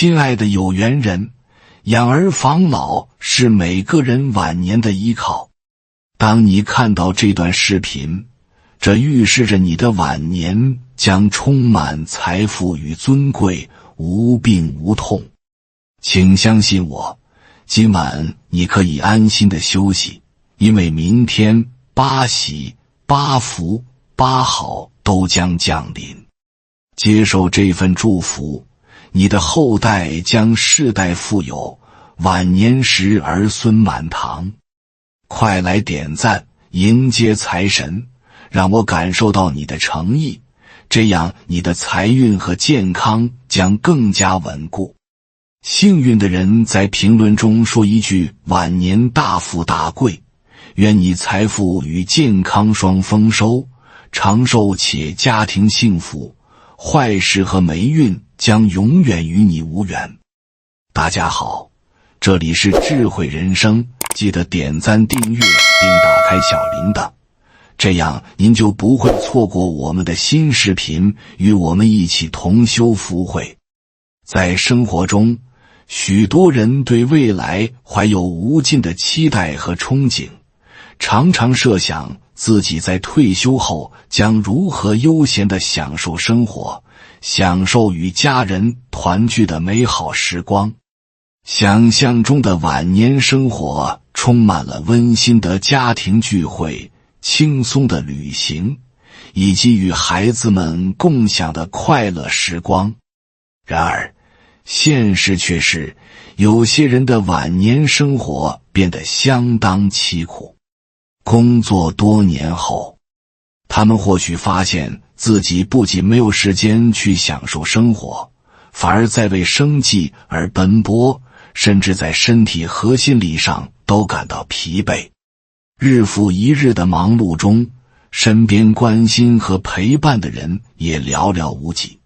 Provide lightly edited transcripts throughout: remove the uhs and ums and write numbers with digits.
亲爱的有缘人，养儿防老是每个人晚年的依靠。当你看到这段视频，这预示着你的晚年将充满财富与尊贵，无病无痛。请相信我，今晚你可以安心的休息，因为明天八喜、八福、八好都将降临。接受这份祝福，你的后代将世代富有，晚年时儿孙满堂。快来点赞，迎接财神，让我感受到你的诚意，这样你的财运和健康将更加稳固。幸运的人在评论中说一句晚年大富大贵，愿你财富与健康双丰收，长寿且家庭幸福，坏事和霉运将永远与你无缘。大家好，这里是智慧人生，记得点赞订阅并打开小铃铛，这样您就不会错过我们的新视频，与我们一起同修福慧。在生活中，许多人对未来怀有无尽的期待和憧憬，常常设想自己在退休后将如何悠闲地享受生活，享受与家人团聚的美好时光。想象中的晚年生活充满了温馨的家庭聚会、轻松的旅行，以及与孩子们共享的快乐时光。然而，现实却是，有些人的晚年生活变得相当凄苦。工作多年后，他们或许发现自己不仅没有时间去享受生活，反而在为生计而奔波，甚至在身体和心理上都感到疲惫。日复一日的忙碌中，身边关心和陪伴的人也寥寥无几，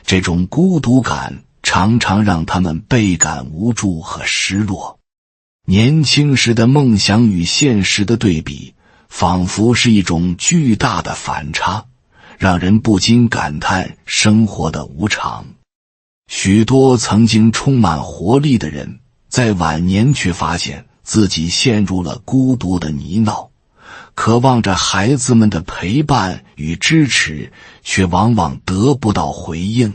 这种孤独感常常让他们倍感无助和失落。年轻时的梦想与现实的对比，仿佛是一种巨大的反差，让人不禁感叹生活的无常。许多曾经充满活力的人，在晚年却发现自己陷入了孤独的泥淖，渴望着孩子们的陪伴与支持，却往往得不到回应。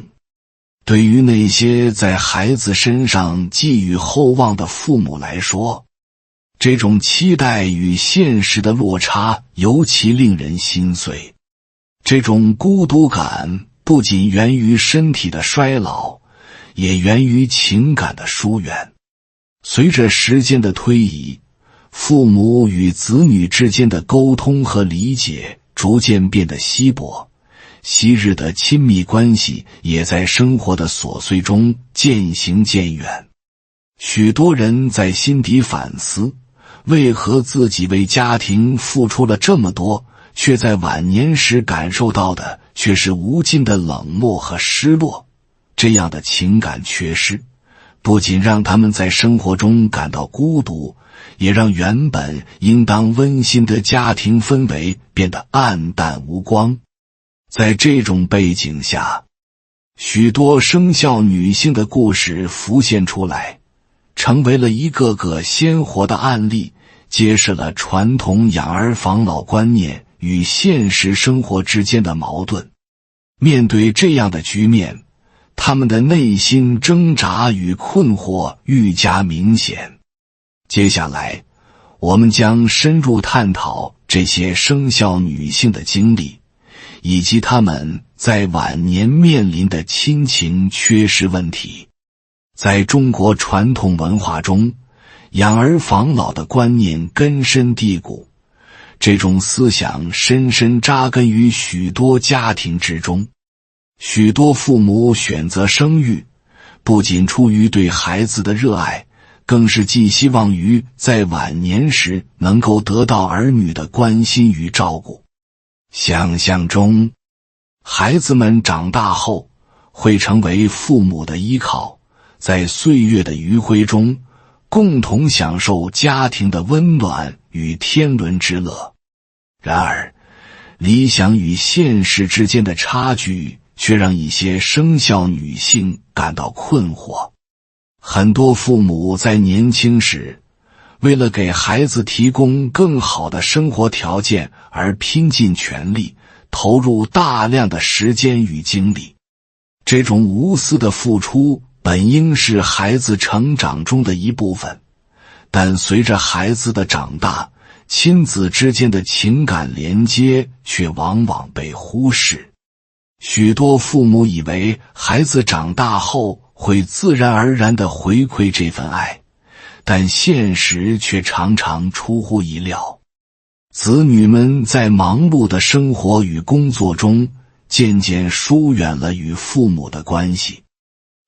对于那些在孩子身上寄予厚望的父母来说，这种期待与现实的落差尤其令人心碎。这种孤独感不仅源于身体的衰老，也源于情感的疏远。随着时间的推移，父母与子女之间的沟通和理解逐渐变得稀薄，昔日的亲密关系也在生活的琐碎中渐行渐远。许多人在心底反思，为何自己为家庭付出了这么多，却在晚年时感受到的却是无尽的冷漠和失落。这样的情感缺失，不仅让他们在生活中感到孤独，也让原本应当温馨的家庭氛围变得暗淡无光。在这种背景下，许多生肖女性的故事浮现出来，成为了一个个鲜活的案例，揭示了传统养儿防老观念与现实生活之间的矛盾。面对这样的局面，他们的内心挣扎与困惑愈加明显。接下来，我们将深入探讨这些生肖女性的经历，以及她们在晚年面临的亲情缺失问题。在中国传统文化中，养儿防老的观念根深蒂固，这种思想深深扎根于许多家庭之中。许多父母选择生育，不仅出于对孩子的热爱，更是寄希望于在晚年时能够得到儿女的关心与照顾。想象中，孩子们长大后会成为父母的依靠，在岁月的余晖中共同享受家庭的温暖与天伦之乐。然而，理想与现实之间的差距却让一些生肖女性感到困惑。很多父母在年轻时，为了给孩子提供更好的生活条件而拼尽全力，投入大量的时间与精力。这种无私的付出本应是孩子成长中的一部分，但随着孩子的长大，亲子之间的情感连接却往往被忽视。许多父母以为孩子长大后会自然而然地回馈这份爱，但现实却常常出乎意料。子女们在忙碌的生活与工作中，渐渐疏远了与父母的关系，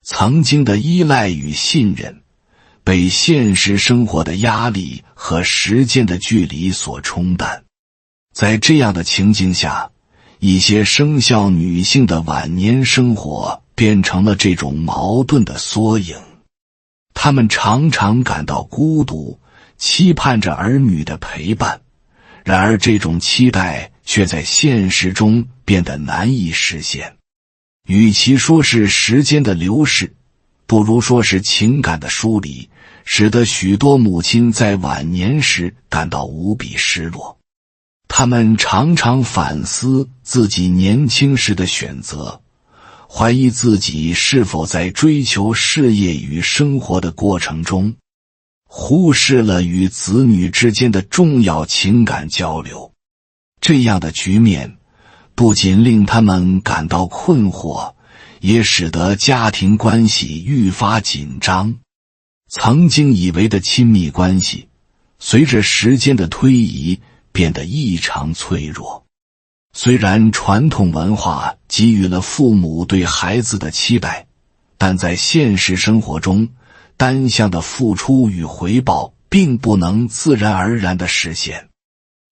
曾经的依赖与信任，被现实生活的压力和时间的距离所冲淡。在这样的情境下，一些生肖女性的晚年生活变成了这种矛盾的缩影。她们常常感到孤独，期盼着儿女的陪伴，然而这种期待却在现实中变得难以实现。与其说是时间的流逝，不如说是情感的疏离，使得许多母亲在晚年时感到无比失落。他们常常反思自己年轻时的选择，怀疑自己是否在追求事业与生活的过程中，忽视了与子女之间的重要情感交流。这样的局面不仅令他们感到困惑，也使得家庭关系愈发紧张。曾经以为的亲密关系，随着时间的推移变得异常脆弱。虽然传统文化给予了父母对孩子的期待，但在现实生活中，单向的付出与回报并不能自然而然地实现。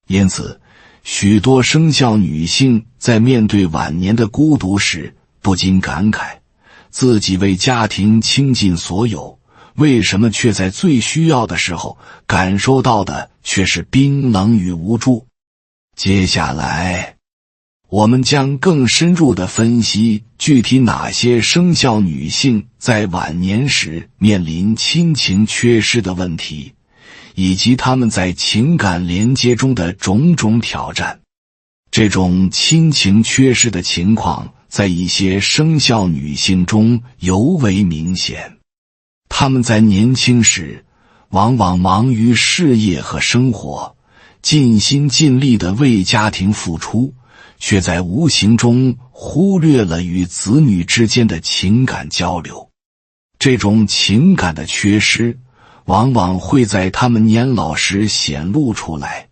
因此，许多生肖女性在面对晚年的孤独时，不禁感慨，自己为家庭倾尽所有，为什么却在最需要的时候感受到的却是冰冷与无助？接下来，我们将更深入地分析具体哪些生肖女性在晚年时面临亲情缺失的问题，以及她们在情感连接中的种种挑战。这种亲情缺失的情况在一些生肖女性中尤为明显。她们在年轻时往往忙于事业和生活，尽心尽力地为家庭付出，却在无形中忽略了与子女之间的情感交流。这种情感的缺失往往会在他们年老时显露出来，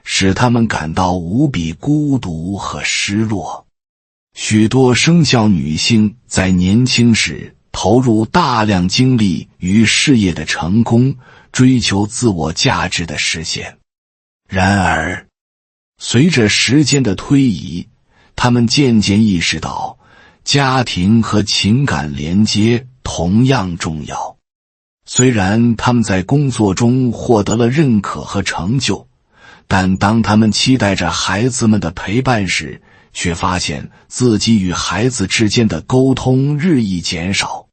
使他们感到无比孤独和失落。许多生肖女性在年轻时投入大量精力于事业的成功，追求自我价值的实现。然而，随着时间的推移，他们渐渐意识到，家庭和情感连接同样重要。虽然他们在工作中获得了认可和成就，但当他们期待着孩子们的陪伴时，却发现自己与孩子之间的沟通日益减少。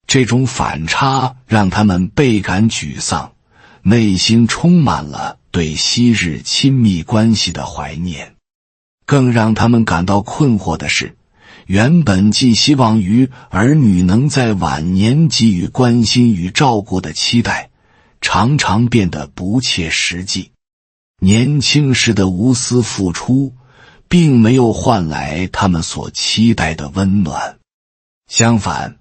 这种反差让他们倍感沮丧，内心充满了对昔日亲密关系的怀念。更让他们感到困惑的是，原本寄希望于儿女能在晚年给予关心与照顾的期待，常常变得不切实际。年轻时的无私付出，并没有换来他们所期待的温暖。相反，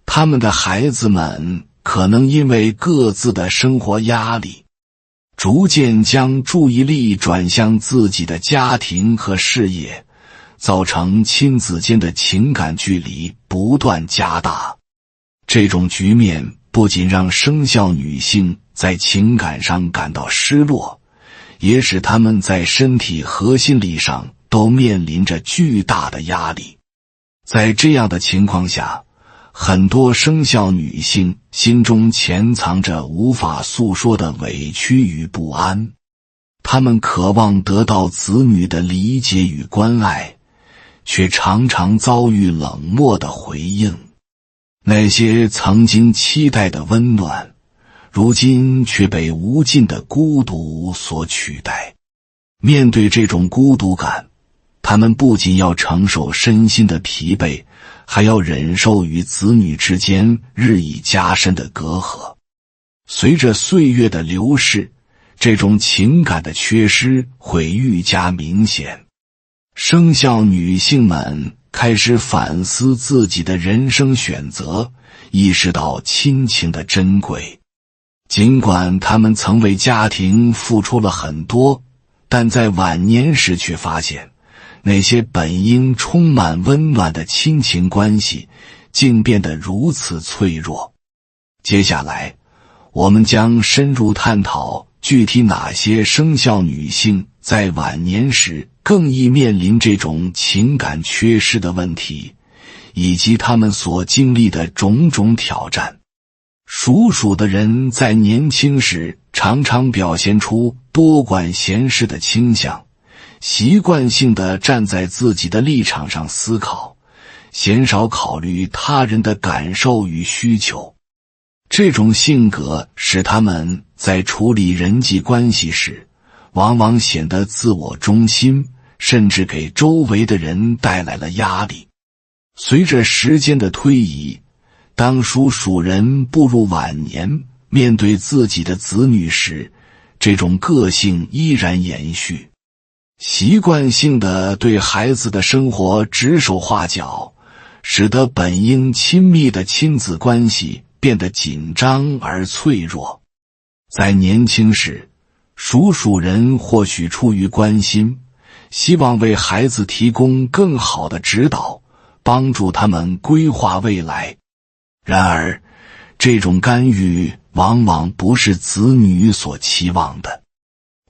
他们的孩子们可能因为各自的生活压力，逐渐将注意力转向自己的家庭和事业，造成亲子间的情感距离不断加大。这种局面不仅让生肖女性在情感上感到失落，也使她们在身体和心理上都面临着巨大的压力。在这样的情况下，很多生肖女性心中潜藏着无法诉说的委屈与不安，她们渴望得到子女的理解与关爱，却常常遭遇冷漠的回应。那些曾经期待的温暖，如今却被无尽的孤独所取代。面对这种孤独感，他们不仅要承受身心的疲惫，还要忍受与子女之间日益加深的隔阂。随着岁月的流逝，这种情感的缺失会愈加明显。生肖女性们开始反思自己的人生选择，意识到亲情的珍贵。尽管她们曾为家庭付出了很多，但在晚年时却发现，那些本应充满温暖的亲情关系，竟变得如此脆弱。接下来，我们将深入探讨具体哪些生肖女性在晚年时更易面临这种情感缺失的问题，以及她们所经历的种种挑战。属鼠的人在年轻时常常表现出多管闲事的倾向，习惯性地站在自己的立场上思考，鲜少考虑他人的感受与需求。这种性格使他们在处理人际关系时，往往显得自我中心，甚至给周围的人带来了压力。随着时间的推移，当属鼠人步入晚年，面对自己的子女时，这种个性依然延续，习惯性地对孩子的生活指手画脚，使得本应亲密的亲子关系变得紧张而脆弱。在年轻时，属鼠人或许出于关心，希望为孩子提供更好的指导，帮助他们规划未来。然而，这种干预往往不是子女所期望的。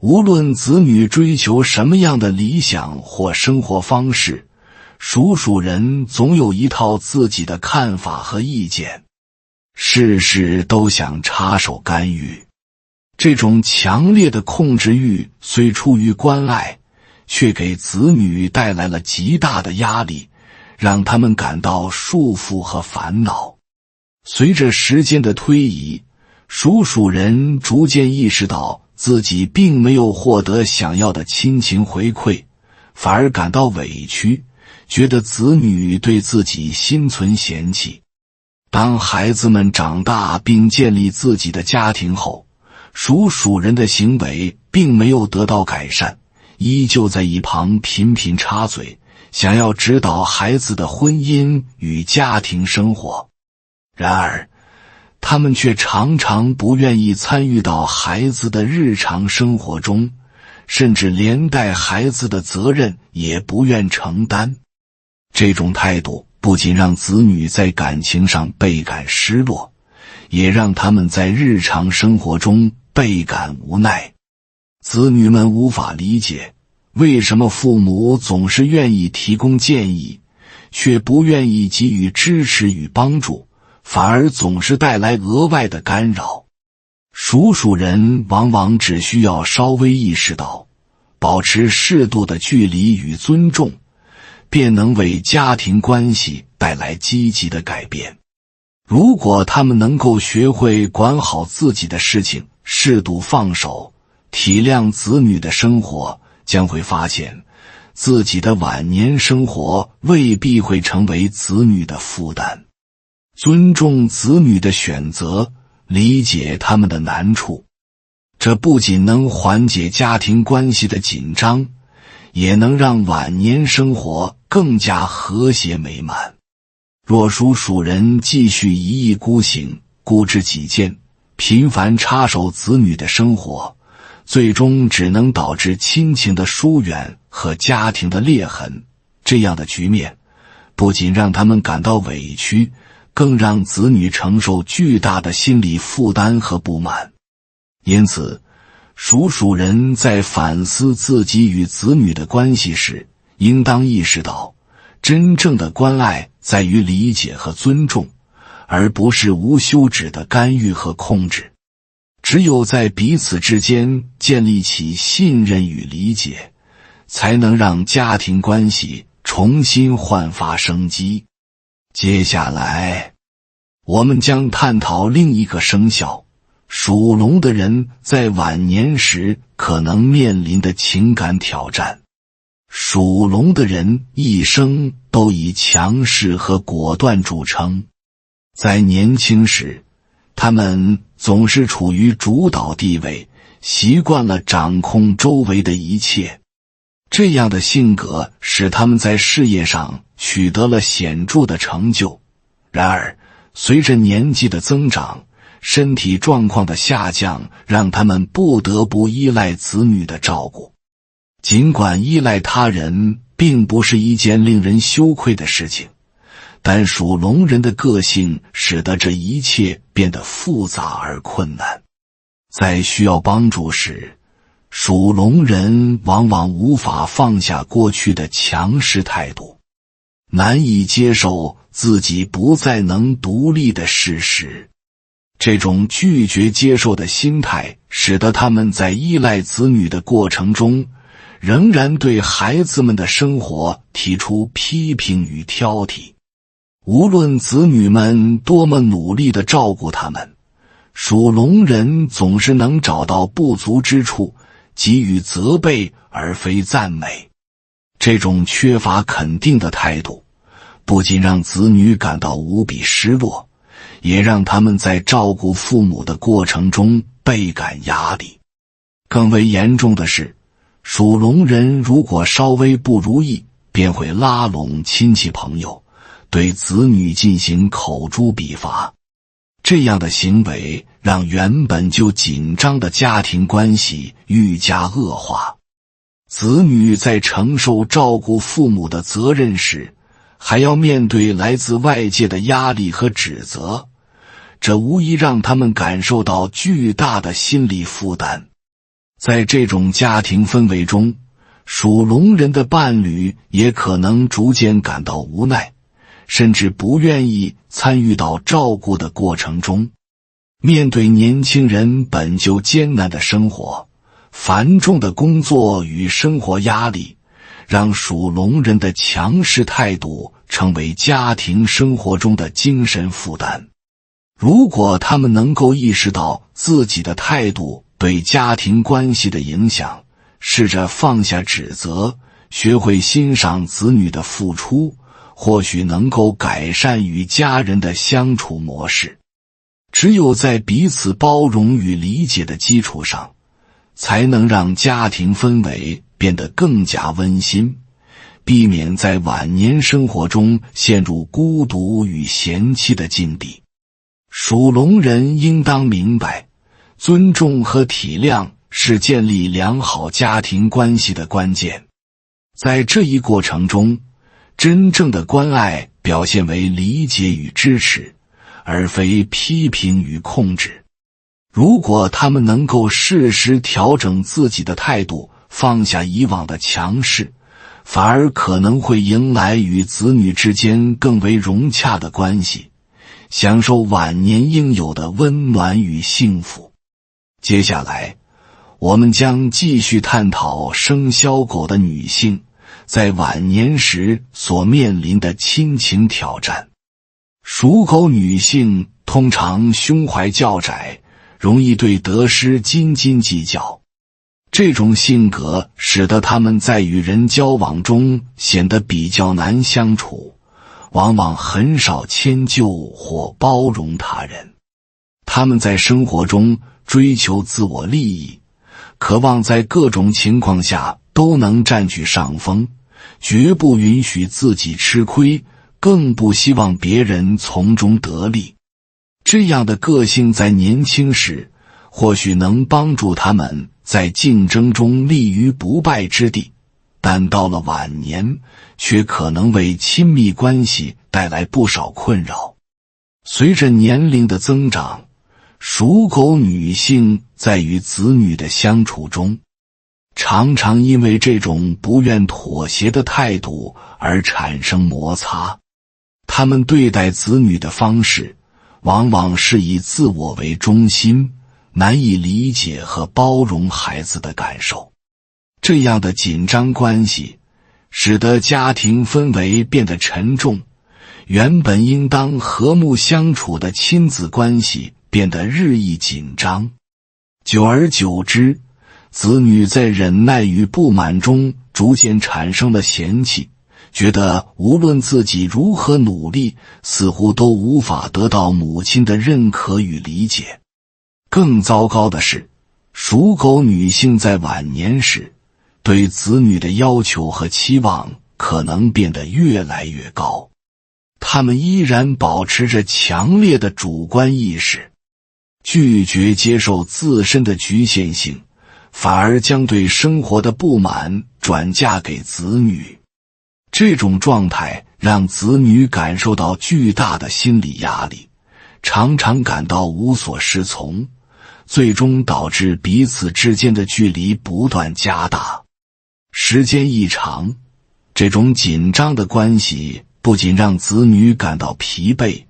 无论子女追求什么样的理想或生活方式，属鼠人总有一套自己的看法和意见，事事都想插手干预。这种强烈的控制欲虽出于关爱，却给子女带来了极大的压力，让他们感到束缚和烦恼。随着时间的推移，属鼠人逐渐意识到自己并没有获得想要的亲情回馈，反而感到委屈，觉得子女对自己心存嫌弃。当孩子们长大并建立自己的家庭后，属鼠人的行为并没有得到改善，依旧在一旁频频插嘴，想要指导孩子的婚姻与家庭生活。然而，他们却常常不愿意参与到孩子的日常生活中，甚至连带孩子的责任也不愿承担。这种态度不仅让子女在感情上倍感失落，也让他们在日常生活中倍感无奈。子女们无法理解，为什么父母总是愿意提供建议，却不愿意给予支持与帮助，反而总是带来额外的干扰。属鼠人往往只需要稍微意识到，保持适度的距离与尊重，便能为家庭关系带来积极的改变。如果他们能够学会管好自己的事情，适度放手，体谅子女的生活，将会发现自己的晚年生活未必会成为子女的负担。尊重子女的选择，理解他们的难处，这不仅能缓解家庭关系的紧张，也能让晚年生活更加和谐美满。若属鼠人继续一意孤行，固执己见，频繁插手子女的生活，最终只能导致亲情的疏远和家庭的裂痕。这样的局面不仅让他们感到委屈，更让子女承受巨大的心理负担和不满。因此，属鼠人在反思自己与子女的关系时，应当意识到，真正的关爱在于理解和尊重，而不是无休止的干预和控制。只有在彼此之间建立起信任与理解，才能让家庭关系重新焕发生机。接下来我们将探讨另一个生肖属龙的人在晚年时可能面临的情感挑战。属龙的人一生都以强势和果断著称，在年轻时，他们总是处于主导地位，习惯了掌控周围的一切。这样的性格使他们在事业上取得了显著的成就。然而，随着年纪的增长，身体状况的下降让他们不得不依赖子女的照顾。尽管依赖他人并不是一件令人羞愧的事情，但属龙人的个性使得这一切变得复杂而困难。在需要帮助时，属龙人往往无法放下过去的强势态度，难以接受自己不再能独立的事实。这种拒绝接受的心态使得他们在依赖子女的过程中仍然对孩子们的生活提出批评与挑剔。无论子女们多么努力地照顾他们，属龙人总是能找到不足之处，给予责备而非赞美。这种缺乏肯定的态度，不仅让子女感到无比失落，也让他们在照顾父母的过程中倍感压力。更为严重的是，属龙人如果稍微不如意，便会拉拢亲戚朋友，对子女进行口诛笔伐。这样的行为让原本就紧张的家庭关系愈加恶化。子女在承受照顾父母的责任时，还要面对来自外界的压力和指责，这无疑让他们感受到巨大的心理负担。在这种家庭氛围中，属龙人的伴侣也可能逐渐感到无奈，甚至不愿意参与到照顾的过程中。面对年轻人本就艰难的生活，繁重的工作与生活压力，让属龙人的强势态度成为家庭生活中的精神负担。如果他们能够意识到自己的态度对家庭关系的影响，试着放下指责，学会欣赏子女的付出，或许能够改善与家人的相处模式。只有在彼此包容与理解的基础上，才能让家庭氛围变得更加温馨，避免在晚年生活中陷入孤独与嫌弃的境地。属龙人应当明白，尊重和体谅是建立良好家庭关系的关键。在这一过程中，真正的关爱表现为理解与支持，而非批评与控制。如果他们能够适时调整自己的态度，放下以往的强势，反而可能会迎来与子女之间更为融洽的关系，享受晚年应有的温暖与幸福。接下来，我们将继续探讨生肖狗的女性在晚年时所面临的亲情挑战。属狗女性通常胸怀较窄，容易对得失斤斤计较。这种性格使得他们在与人交往中显得比较难相处，往往很少迁就或包容他人。他们在生活中追求自我利益，渴望在各种情况下都能占据上风，绝不允许自己吃亏，更不希望别人从中得利。这样的个性在年轻时或许能帮助他们在竞争中立于不败之地，但到了晚年却可能为亲密关系带来不少困扰。随着年龄的增长，属狗女性在与子女的相处中，常常因为这种不愿妥协的态度而产生摩擦。他们对待子女的方式往往是以自我为中心，难以理解和包容孩子的感受。这样的紧张关系使得家庭氛围变得沉重，原本应当和睦相处的亲子关系变得日益紧张。久而久之，子女在忍耐与不满中逐渐产生了嫌弃，觉得无论自己如何努力，似乎都无法得到母亲的认可与理解。更糟糕的是，属狗女性在晚年时，对子女的要求和期望可能变得越来越高。他们依然保持着强烈的主观意识，拒绝接受自身的局限性，反而将对生活的不满转嫁给子女。这种状态让子女感受到巨大的心理压力，常常感到无所适从，最终导致彼此之间的距离不断加大。时间一长，这种紧张的关系不仅让子女感到疲惫，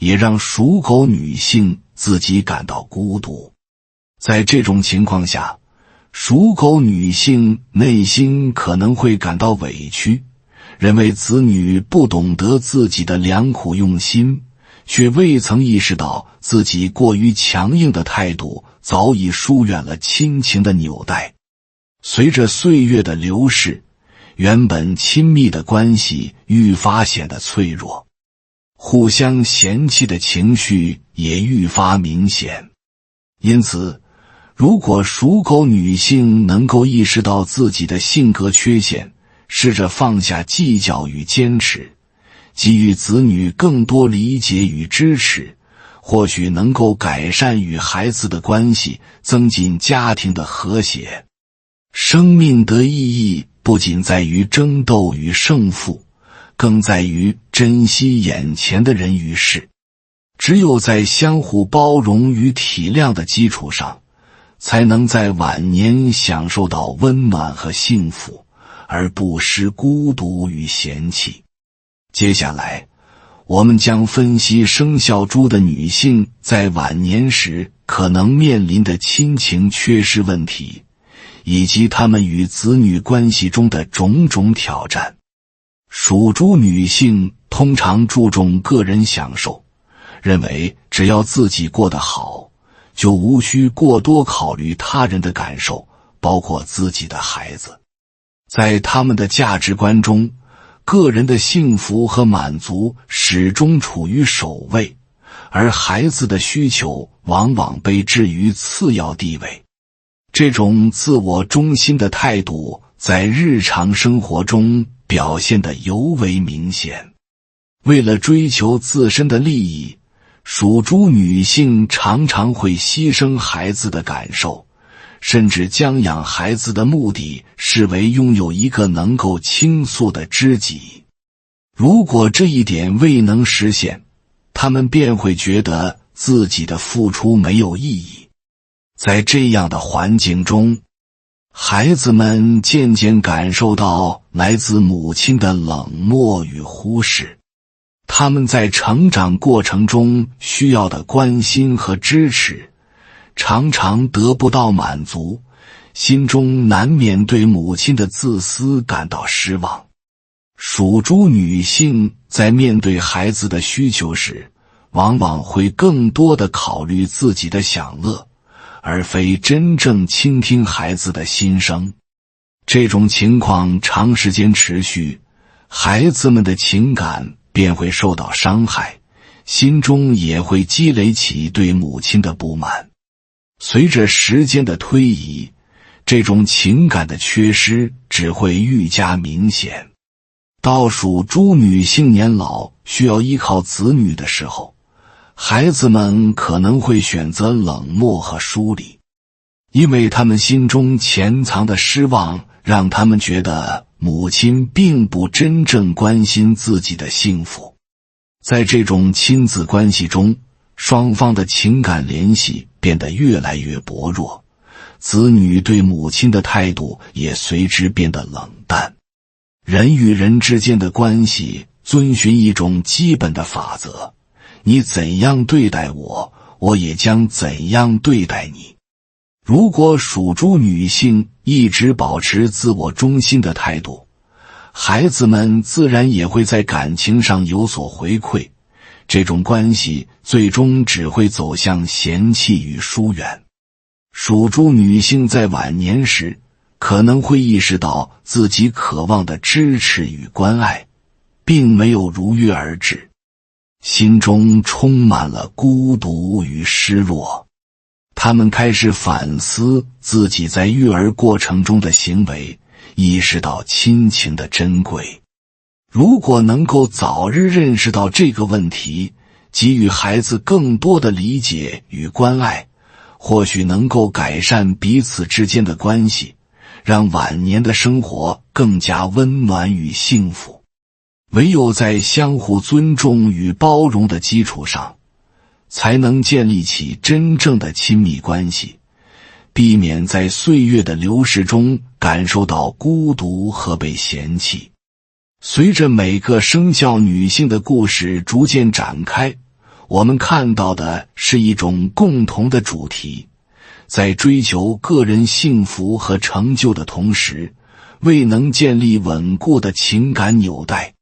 也让属狗女性自己感到孤独。在这种情况下，属狗女性内心可能会感到委屈，认为子女不懂得自己的良苦用心，却未曾意识到自己过于强硬的态度早已疏远了亲情的纽带。随着岁月的流逝，原本亲密的关系愈发显得脆弱，互相嫌弃的情绪也愈发明显。因此，如果属狗女性能够意识到自己的性格缺陷，试着放下计较与坚持，给予子女更多理解与支持，或许能够改善与孩子的关系，增进家庭的和谐。生命的意义不仅在于争斗与胜负，更在于珍惜眼前的人与事。只有在相互包容与体谅的基础上，才能在晚年享受到温暖和幸福，而不失孤独与嫌弃。接下来，我们将分析生肖猪的女性在晚年时可能面临的亲情缺失问题，以及她们与子女关系中的种种挑战。属猪女性通常注重个人享受，认为只要自己过得好，就无需过多考虑他人的感受，包括自己的孩子。在他们的价值观中，个人的幸福和满足始终处于首位，而孩子的需求往往被置于次要地位。这种自我中心的态度在日常生活中表现得尤为明显。为了追求自身的利益，属猪女性常常会牺牲孩子的感受，甚至将养孩子的目的视为拥有一个能够倾诉的知己。如果这一点未能实现，他们便会觉得自己的付出没有意义。在这样的环境中，孩子们渐渐感受到来自母亲的冷漠与忽视。他们在成长过程中需要的关心和支持，常常得不到满足，心中难免对母亲的自私感到失望。属猪女性在面对孩子的需求时，往往会更多地考虑自己的享乐，而非真正倾听孩子的心声。这种情况长时间持续，孩子们的情感便会受到伤害，心中也会积累起对母亲的不满。随着时间的推移，这种情感的缺失只会愈加明显。到属猪女性年老需要依靠子女的时候，孩子们可能会选择冷漠和疏离，因为他们心中潜藏的失望让他们觉得母亲并不真正关心自己的幸福。在这种亲子关系中，双方的情感联系变得越来越薄弱，子女对母亲的态度也随之变得冷淡。人与人之间的关系遵循一种基本的法则，你怎样对待我，我也将怎样对待你。如果属猪女性一直保持自我中心的态度，孩子们自然也会在感情上有所回馈，这种关系最终只会走向嫌弃与疏远。属猪女性在晚年时，可能会意识到自己渴望的支持与关爱，并没有如约而至，心中充满了孤独与失落。他们开始反思自己在育儿过程中的行为，意识到亲情的珍贵。如果能够早日认识到这个问题，给予孩子更多的理解与关爱，或许能够改善彼此之间的关系，让晚年的生活更加温暖与幸福。唯有在相互尊重与包容的基础上，才能建立起真正的亲密关系，避免在岁月的流逝中感受到孤独和被嫌弃。随着每个生肖女性的故事逐渐展开，我们看到的是一种共同的主题，在追求个人幸福和成就的同时，未能建立稳固的情感纽带，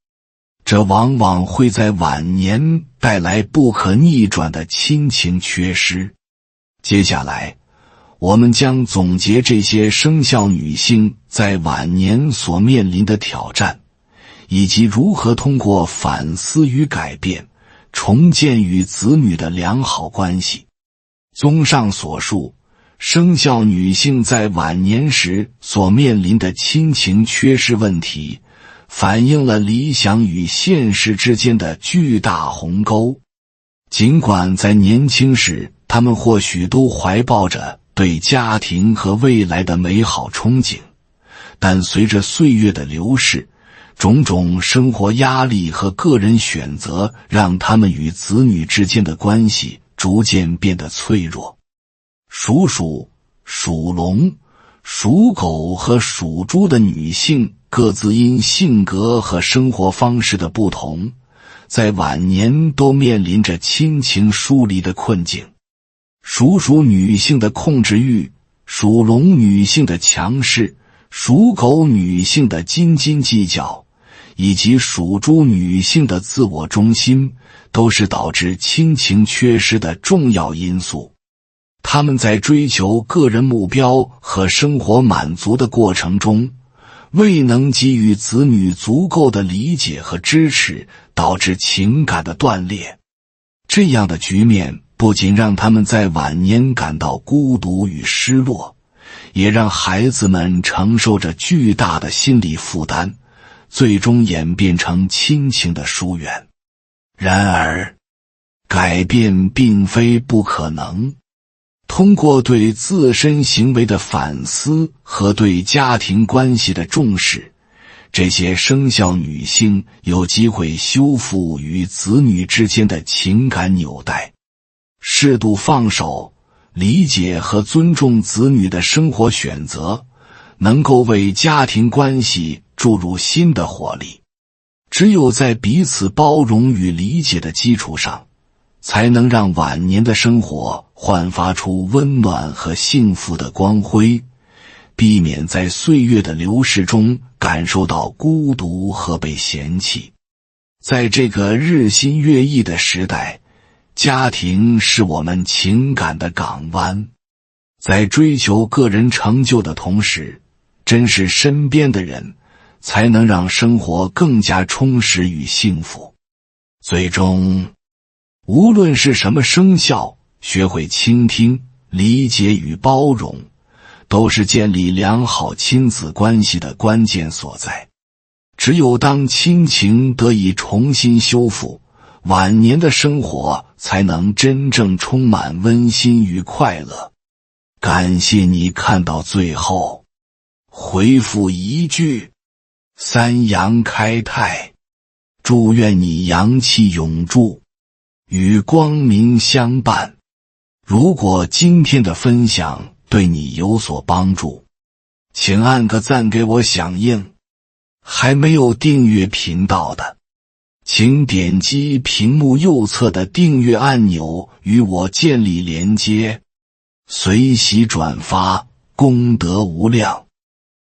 这往往会在晚年带来不可逆转的亲情缺失。接下来，我们将总结这些生肖女性在晚年所面临的挑战，以及如何通过反思与改变，重建与子女的良好关系。综上所述，生肖女性在晚年时所面临的亲情缺失问题，反映了理想与现实之间的巨大鸿沟。尽管在年轻时，她们或许都怀抱着对家庭和未来的美好憧憬，但随着岁月的流逝，种种生活压力和个人选择让他们与子女之间的关系逐渐变得脆弱。属鼠、属龙、属狗和属猪的女性各自因性格和生活方式的不同，在晚年都面临着亲情疏离的困境。属鼠女性的控制欲，属龙女性的强势，属狗女性的斤斤计较，以及属猪女性的自我中心，都是导致亲情缺失的重要因素。他们在追求个人目标和生活满足的过程中，未能给予子女足够的理解和支持，导致情感的断裂。这样的局面不仅让他们在晚年感到孤独与失落，也让孩子们承受着巨大的心理负担，最终演变成亲情的疏远。然而，改变并非不可能。通过对自身行为的反思和对家庭关系的重视，这些生肖女性有机会修复与子女之间的情感纽带。适度放手，理解和尊重子女的生活选择，能够为家庭关系注入新的活力。只有在彼此包容与理解的基础上，才能让晚年的生活焕发出温暖和幸福的光辉，避免在岁月的流逝中感受到孤独和被嫌弃。在这个日新月异的时代，家庭是我们情感的港湾。在追求个人成就的同时，珍视身边的人，才能让生活更加充实与幸福。最终，无论是什么生肖，学会倾听、理解与包容，都是建立良好亲子关系的关键所在。只有当亲情得以重新修复，晚年的生活才能真正充满温馨与快乐。感谢你看到最后，回复一句三阳开泰，祝愿你阳气永驻，与光明相伴。如果今天的分享对你有所帮助，请按个赞给我响应。还没有订阅频道的，请点击屏幕右侧的订阅按钮与我建立连接，随喜转发，功德无量。